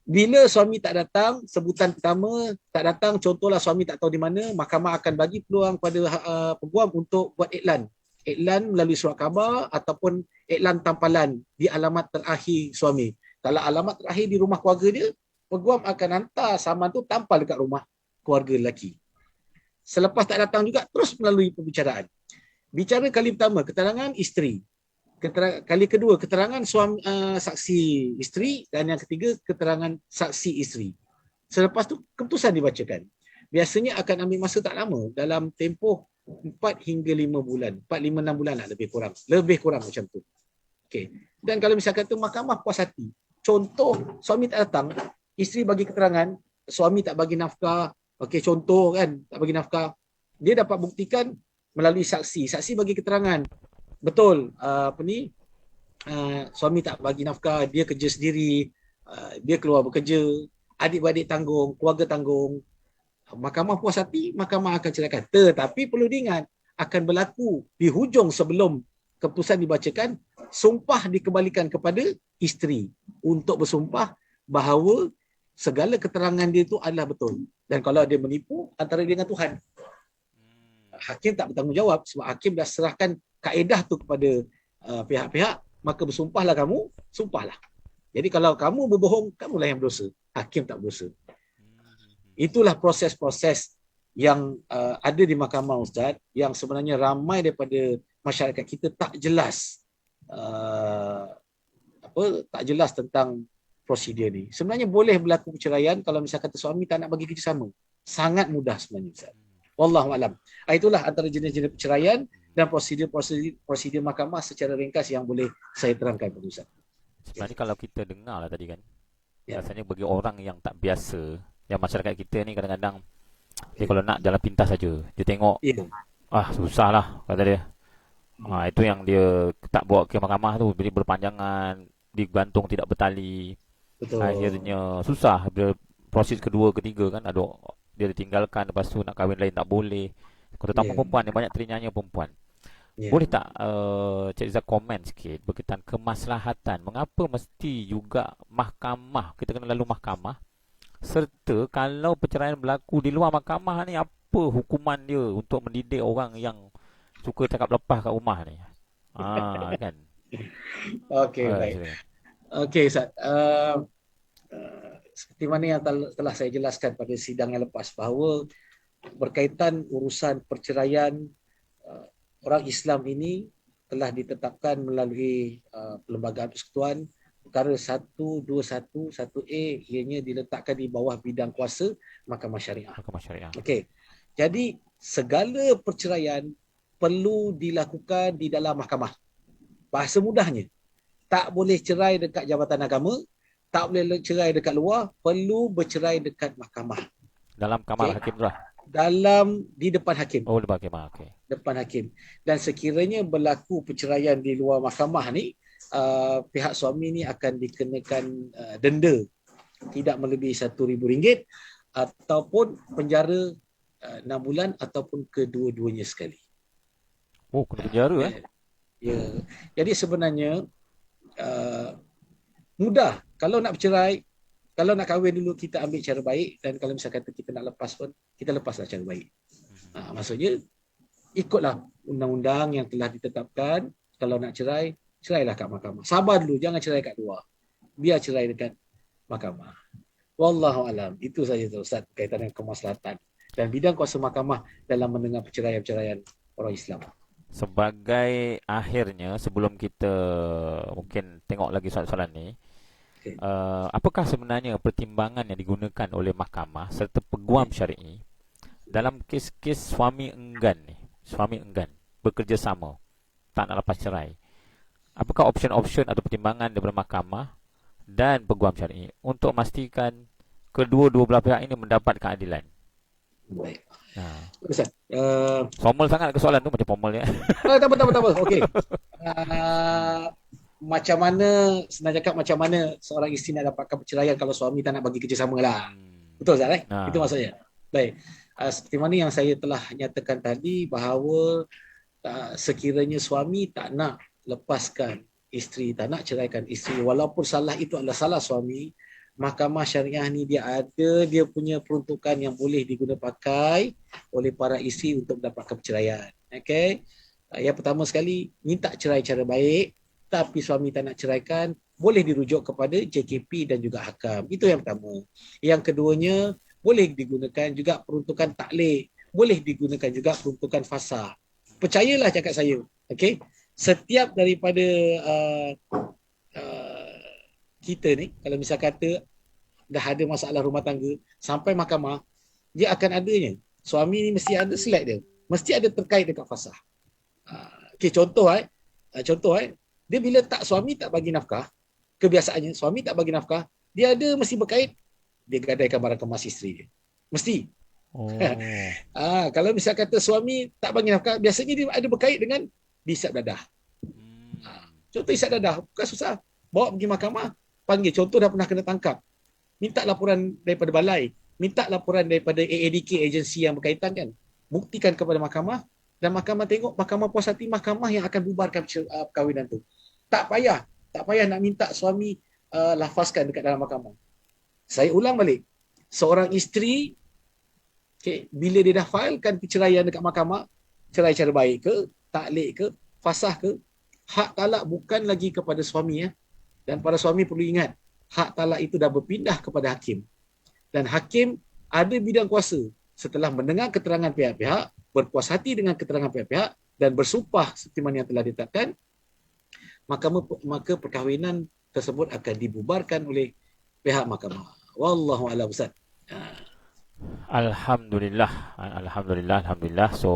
Bila suami tak datang, sebutan pertama tak datang, contohlah suami tak tahu di mana, mahkamah akan bagi peluang pada peguam untuk buat iklan. Iklan melalui surat khabar ataupun iklan tampalan di alamat terakhir suami. Kalau alamat terakhir di rumah keluarga dia, peguam akan hantar saman tu tampal dekat rumah keluarga lelaki. Selepas tak datang juga, terus melalui perbicaraan. Bicara kali pertama, keterangan isteri. Kali kedua, keterangan suami, saksi isteri. Dan yang ketiga, keterangan saksi isteri. Selepas tu, keputusan dibacakan. Biasanya akan ambil masa tak lama. Dalam tempoh 4 hingga 5 bulan. 4, 5, 6 bulan lah lebih kurang. Lebih kurang macam tu. Okay. Dan kalau misalkan tu mahkamah puas hati. Contoh, suami tak datang. Isteri bagi keterangan. Suami tak bagi nafkah. Okey, contoh kan, tak bagi nafkah. Dia dapat buktikan melalui saksi. Saksi bagi keterangan. Betul, suami tak bagi nafkah, dia kerja sendiri, dia keluar bekerja, adik-beradik tanggung, keluarga tanggung. Mahkamah puas hati, mahkamah akan ceraikan. Tetapi perlu diingat, akan berlaku di hujung sebelum keputusan dibacakan, sumpah dikembalikan kepada isteri untuk bersumpah bahawa segala keterangan dia itu adalah betul. Dan kalau dia menipu, antara dia dengan Tuhan. Hakim tak bertanggungjawab sebab hakim dah serahkan kaedah tu kepada pihak-pihak, maka bersumpahlah kamu, sumpahlah. Jadi kalau kamu berbohong, kamulah yang berdosa. Hakim tak berdosa. Itulah proses-proses yang ada di mahkamah, Ustaz, yang sebenarnya ramai daripada masyarakat kita tak jelas tak jelas tentang prosedur ni. Sebenarnya boleh berlaku perceraian kalau misalkan suami tak nak bagi kerjasama. Sangat mudah sebenarnya, Ustaz. Wallahualam. Itulah antara jenis-jenis perceraian dan prosedur mahkamah secara ringkas yang boleh saya terangkan kepada Ustaz. Sebenarnya kalau kita dengar lah tadi kan, rasanya bagi orang yang tak biasa, yang masyarakat kita ni kadang-kadang dia kalau nak jalan pintas saja, dia tengok susah lah kata dia. Itu yang dia tak bawa ke mahkamah tu, bila berpanjangan, digantung tidak bertali. Betul. Akhirnya susah bila proses kedua, ketiga kan, ada dia ditinggalkan, lepas tu nak kahwin lain tak boleh. Terutama perempuan, yang banyak terinyanya perempuan. Boleh tak Cik Izzah komen sikit berkaitan kemaslahatan, mengapa mesti juga mahkamah, kita kena lalu mahkamah, serta kalau perceraian berlaku di luar mahkamah ni, apa hukuman dia untuk mendidik orang yang suka cakap lepas kat rumah ni? Kan. Okey, baik. Okey, Ustaz. Seperti mana yang telah saya jelaskan pada sidang yang lepas, bahawa berkaitan urusan perceraian, orang Islam ini telah ditetapkan melalui Perlembagaan Persekutuan perkara 121 1A, ianya diletakkan di bawah bidang kuasa Mahkamah Syariah. Okey. Jadi segala perceraian perlu dilakukan di dalam mahkamah. Bahasa mudahnya, tak boleh cerai dekat jabatan agama, tak boleh cerai dekat luar, perlu bercerai dekat mahkamah. Dalam kamar Okey. hakim tu lah. Di depan hakim, Oh, depan hakim. Okey. depan hakim. Dan sekiranya berlaku perceraian di luar mahkamah ni, pihak suami ni akan dikenakan denda tidak melebihi RM1,000 ataupun penjara 6 bulan ataupun kedua-duanya sekali. Oh, kena penjara Ya. Jadi sebenarnya mudah. Kalau nak bercerai, kalau nak kahwin dulu kita ambil cara baik, dan kalau misal kata kita nak lepas pun, kita lepaslah cara baik. Maksudnya ikutlah undang-undang yang telah ditetapkan. Kalau nak cerai, cerailah kat mahkamah. Sabar dulu, jangan cerai kat luar. Biar cerai dekat mahkamah. Wallahu alam. Itu saja tu Ustaz berkaitan dengan kemaslahatan dan bidang kuasa mahkamah dalam mendengar perceraian-perceraian orang Islam. Sebagai akhirnya, sebelum kita mungkin tengok lagi soalan-soalan ni, Okay. apakah sebenarnya pertimbangan yang digunakan oleh mahkamah serta peguam syar'i dalam kes-kes suami enggan bekerjasama, tak nak lepas cerai? Apakah option-option atau pertimbangan daripada mahkamah dan peguam syar'i untuk memastikan kedua-dua belah pihak ini mendapat keadilan? Baik. Ha. Ustaz, Formal sangat ke soalan tu, macam formal ya. tak apa. Okey. Macam mana, senang cakap, macam mana seorang isteri nak dapatkan perceraian kalau suami tak nak bagi kerjasama lah. Betul Ustaz? Itu maksudnya. Baik. Seperti mana yang saya telah nyatakan tadi, bahawa sekiranya suami tak nak lepaskan isteri, tak nak ceraikan isteri, walaupun salah itu adalah salah suami, mahkamah syariah ni dia punya peruntukan yang boleh digunakan pakai oleh para isteri untuk mendapatkan perceraian. Okey. Yang pertama sekali, minta cerai cara baik, tapi suami tak nak ceraikan, boleh dirujuk kepada JKP dan juga hakam. Itu yang pertama. Yang keduanya, boleh digunakan juga peruntukan taklek, boleh digunakan juga peruntukan fasah. Percayalah cakap saya. Okey. Setiap daripada kita ni, kalau misal kata dah ada masalah rumah tangga sampai mahkamah, dia akan adanya. Suami ni mesti ada select dia. Mesti ada terkait dekat fasah. Okey, contoh dia bila suami tak bagi nafkah, kebiasaannya suami tak bagi nafkah, dia ada mesti berkait, dia gadaikan barang kemas isteri dia. Mesti. Oh. Kalau misal kata suami tak bagi nafkah, biasanya dia ada berkait dengan dihisap dadah. Contoh hisap dadah, bukan susah. Bawa pergi mahkamah, panggil. Contoh dah pernah kena tangkap. Minta laporan daripada balai, minta laporan daripada AADK, agensi yang berkaitan kan. Buktikan kepada mahkamah, dan mahkamah tengok, mahkamah puas hati, mahkamah yang akan bubarkan perkahwinan tu. Tak payah nak minta suami lafazkan dekat dalam mahkamah. Saya ulang balik. Seorang isteri, bila dia dah filekan perceraian dekat mahkamah, cerai cara baik ke, taklek ke, fasah ke, hak talak bukan lagi kepada suami. Dan para suami perlu ingat, hak talak itu dah berpindah kepada hakim. Dan hakim ada bidang kuasa setelah mendengar keterangan pihak-pihak, berpuas hati dengan keterangan pihak-pihak, dan bersumpah seperti mana yang telah ditetapkan, maka perkahwinan tersebut akan dibubarkan oleh pihak mahkamah. Wallahu a'lam Ustaz. Alhamdulillah. So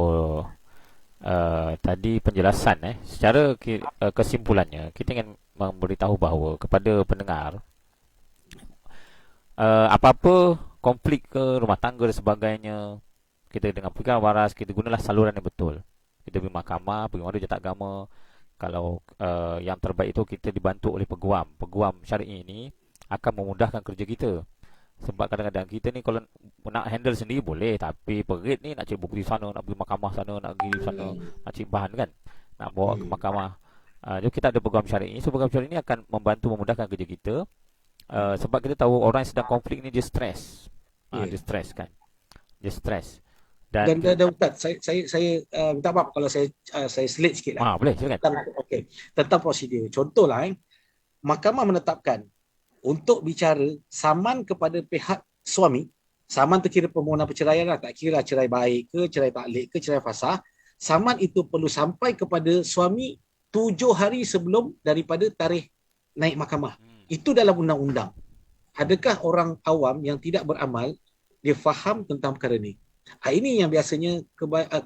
tadi penjelasan secara kesimpulannya, kita ingin memberitahu bahawa kepada pendengar, apa-apa konflik ke rumah tangga dan sebagainya, kita dengan pegang waras, kita gunalah saluran yang betul. Kita pergi mahkamah, pergi majlis agama. Kalau yang terbaik itu kita dibantu oleh peguam syar'i ini akan memudahkan kerja kita. Sebab kadang-kadang kita ni kalau nak handle sendiri boleh, tapi perit ni nak cari bukti sana, nak pergi mahkamah sana, nak pergi sana, nak cari bahan kan, nak bawa ke mahkamah. Jadi kita ada peguam syar'i. So peguam syar'i ini akan membantu memudahkan kerja kita. Sebab kita tahu orang yang sedang konflik ni dia stres. Dia stres kan. Dia stres. Dan Ustaz, saya minta maaf kalau saya selit sikit lah. Boleh, silakan. Tentang prosedur. Contohlah, mahkamah menetapkan untuk bicara saman kepada pihak suami. Saman tu kira permohonan perceraian lah, tak kira cerai baik ke, cerai taklek ke, cerai fasah. Saman itu perlu sampai kepada suami 7 hari sebelum daripada tarikh naik mahkamah. Itu dalam undang-undang. Adakah orang awam yang tidak beramal dia faham tentang perkara ni? Ini yang biasanya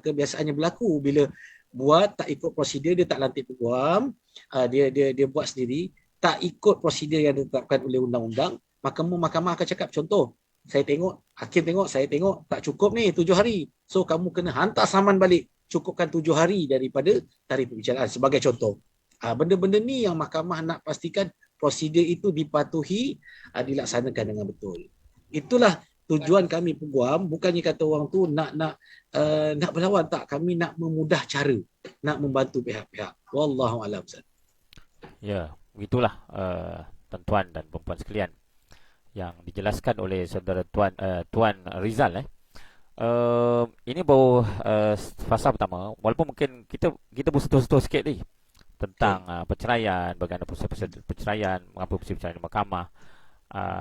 kebiasaannya berlaku bila buat tak ikut prosedur, dia tak lantik peguam, dia buat sendiri, tak ikut prosedur yang ditetapkan oleh undang-undang, mahkamah akan cakap, contoh, hakim tengok, saya tengok tak cukup ni 7 hari. So kamu kena hantar saman balik, cukupkan 7 hari daripada tarikh pembicaraan sebagai contoh. Benda-benda ni yang mahkamah nak pastikan prosedur itu dipatuhi, dilaksanakan dengan betul. Itulah tujuan kami peguam, bukannya kata orang tu nak berlawan, tak, kami nak memudah cara, nak membantu pihak-pihak. Wallahu a'lam. Ya, begitulah tuan-tuan dan puan-puan sekalian yang dijelaskan oleh saudara Tuan Rizal. Ini baru fasa pertama, walaupun mungkin kita bersentuh-sentuh sikit ni tentang perceraian, bagaimana proses perceraian, mengapa proses perceraian di mahkamah.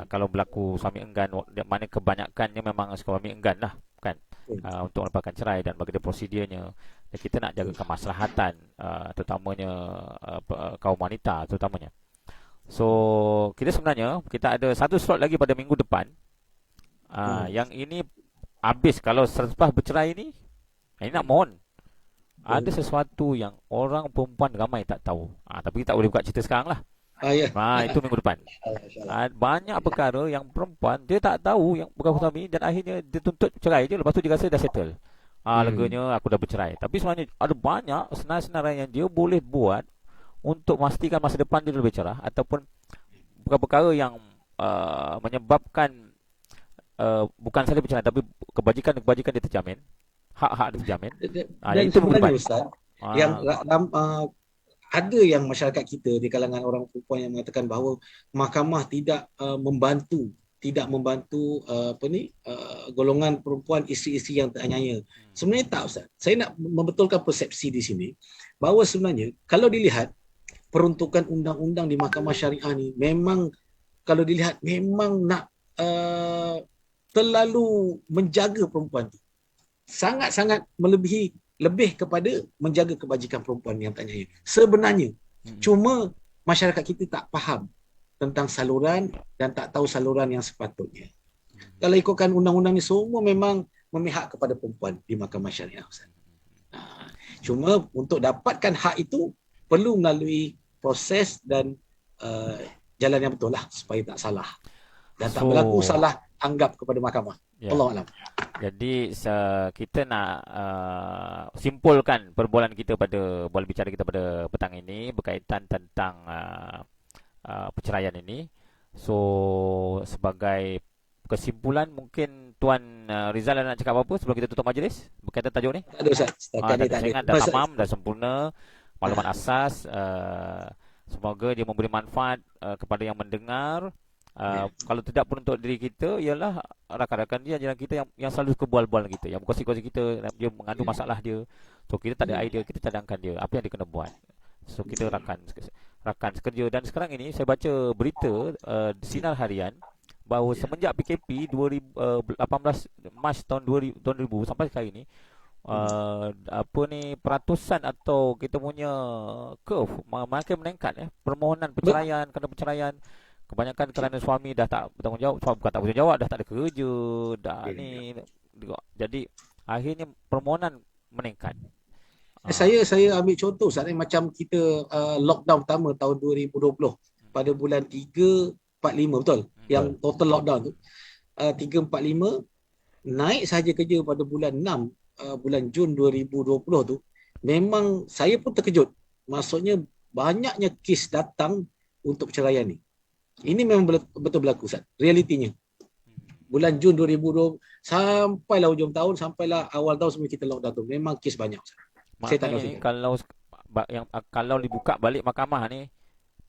Kalau berlaku suami enggan, mana kebanyakannya memang suami enggan lah, kan, untuk melepaskan cerai, dan bagaimana prosedurnya. Dan kita nak jaga kemaslahatan, terutamanya kaum wanita terutamanya. So kita sebenarnya kita ada satu slot lagi pada minggu depan. Yang ini habis kalau selepas bercerai ni. Ini nak mohon, ada sesuatu yang orang perempuan ramai tak tahu. Tapi kita tak boleh buka cerita sekarang lah. Itu minggu depan. Banyak perkara yang perempuan dia tak tahu yang bukan suami, dan akhirnya dia tuntut cerai je, lepas tu dia rasa dah settle. Leganya aku dah bercerai. Tapi sebenarnya ada banyak senarai-senarai yang dia boleh buat untuk memastikan masa depan dia lebih cerah, ataupun perkara-perkara yang menyebabkan bukan saja perceraian, tapi kebajikan dia terjamin, hak-hak dia terjamin. Dan itu sebenarnya Ustaz, yang ada yang masyarakat kita di kalangan orang perempuan yang mengatakan bahawa mahkamah tidak membantu golongan perempuan, isteri-isteri yang teraniaya. Sebenarnya tak, Ustaz. Saya nak membetulkan persepsi di sini bahawa sebenarnya kalau dilihat peruntukan undang-undang di mahkamah syariah ni, memang kalau dilihat memang nak terlalu menjaga perempuan tu. Sangat-sangat lebih kepada menjaga kebajikan perempuan yang teraniaya. Sebenarnya, cuma masyarakat kita tak faham tentang saluran dan tak tahu saluran yang sepatutnya. Kalau ikutkan undang-undang ni, semua memang memihak kepada perempuan di mahkamah syariah. Cuma untuk dapatkan hak itu perlu melalui proses dan jalan yang betul lah, supaya tak salah dan tak berlaku salah anggap kepada mahkamah. Allahuakbar. Jadi kita nak simpulkan perbualan kita pada bola bicara kita pada petang ini berkaitan tentang perceraian ini. So sebagai kesimpulan, mungkin Tuan Rizal nak cakap apa sebelum kita tutup majlis berkaitan tajuk ni? Tak ada, Ustaz. Dah tamam, dah sempurna, maklumat asas. Semoga dia memberi manfaat kepada yang mendengar. Kalau tidak pun untuk diri kita, ialah rakan-rakan dia, jiran kita yang selalu kebual-bual kita, yang berkongsi-kongsi kita, dia mengandung masalah dia. So kita tak ada idea, kita cadangkan dia apa yang dia kena buat. So kita rakan sekerja. Dan sekarang ini saya baca berita di Sinar Harian bahawa semenjak PKP 18 Mac tahun 2000 sampai sekarang ini, peratusan atau kita punya curve makin meningkat, permohonan perceraian, kerana perceraian kebanyakan kerana suami dah tak bertanggungjawab, bukan tak bertanggungjawab, dah tak ada kerja, jadi akhirnya permohonan meningkat. Saya ambil contoh Ustaz, macam kita lockdown pertama tahun 2020 pada bulan 3, 4, 5, betul? Yang total lockdown tu 3, 4, 5, naik sahaja kerja pada bulan 6, bulan Jun 2020 tu, memang saya pun terkejut. Maksudnya banyaknya kes datang untuk perceraian ni. Ini memang betul berlaku, Ustaz. Realitinya. Bulan Jun 2020 sampailah hujung tahun, sampailah awal tahun sebelum kita lockdown tu, memang kes banyak, Ustaz. Saya tak tahu. Kalau dibuka balik mahkamah ni,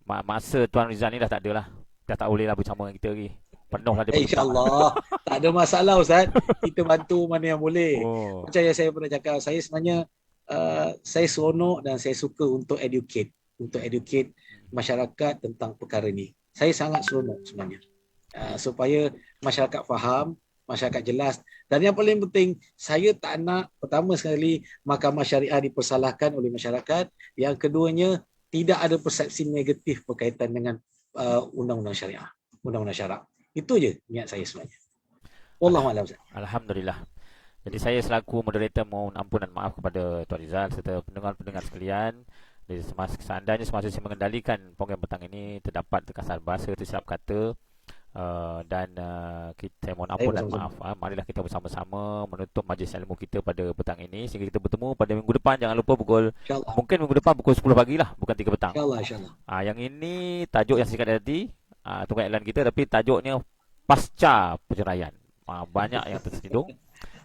masa Tuan Rizal ni dah tak ada lah. Dah tak boleh lah bersama dengan kita lagi. Penuh lah dia. InsyaAllah. Tak ada masalah, Ustaz. Kita bantu mana yang boleh. Macam yang saya pernah cakap, saya sebenarnya saya seronok dan saya suka untuk educate masyarakat tentang perkara ni. Saya sangat seronok sebenarnya. Supaya masyarakat faham, masyarakat jelas. Dan yang paling penting, saya tak nak pertama sekali mahkamah syariah dipersalahkan oleh masyarakat. Yang keduanya, tidak ada persepsi negatif berkaitan dengan undang-undang syariah, undang-undang syarak. Itu je niat saya sebenarnya. Wallahualam. Alhamdulillah. Jadi saya selaku moderator mohon ampunan maaf kepada Tuan Rizal serta pendengar-pendengar sekalian. Jadi seandainya semasa saya mengendalikan program petang ini terdapat terkasar bahasa, tersilap kata, dan kita mohon ampun dan maaf. Marilah kita bersama-sama menutup majlis ilmu kita pada petang ini sehingga kita bertemu pada minggu depan. Jangan lupa mungkin minggu depan pukul 10 pagi lah, bukan 3 petang. InsyaAllah. Yang ini tajuk yang singkat tadi, tunggu iklan kita, tapi tajuknya pasca perceraian. Banyak yang tersinggung.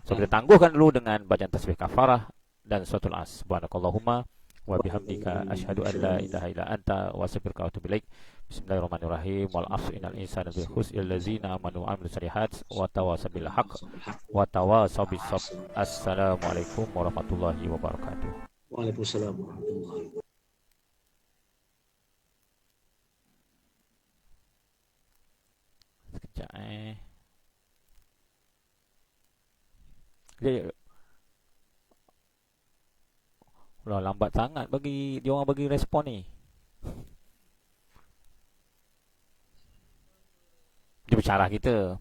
So kita tangguhkan dulu dengan bacaan tasbih kafarah dan suratul as. Subhanakallahumma wa bihamdika asyhadu an la ilaha illa anta wa astaghfiruka wa atubu ilaik. Bismillahirrahmanirrahim. Wal 'asri innal insana lafi khusr illa allazina amanu wa 'amilus shalihat wa tawasaw bil haqq wa tawasaw bis sabr. Assalamualaikum warahmatullahi wabarakatuh. Waalaikumsalam warahmatullahi wabarakatuh. Sekejap Dia lambat sangat dia orang bagi respon ni. Dia bercarah kita.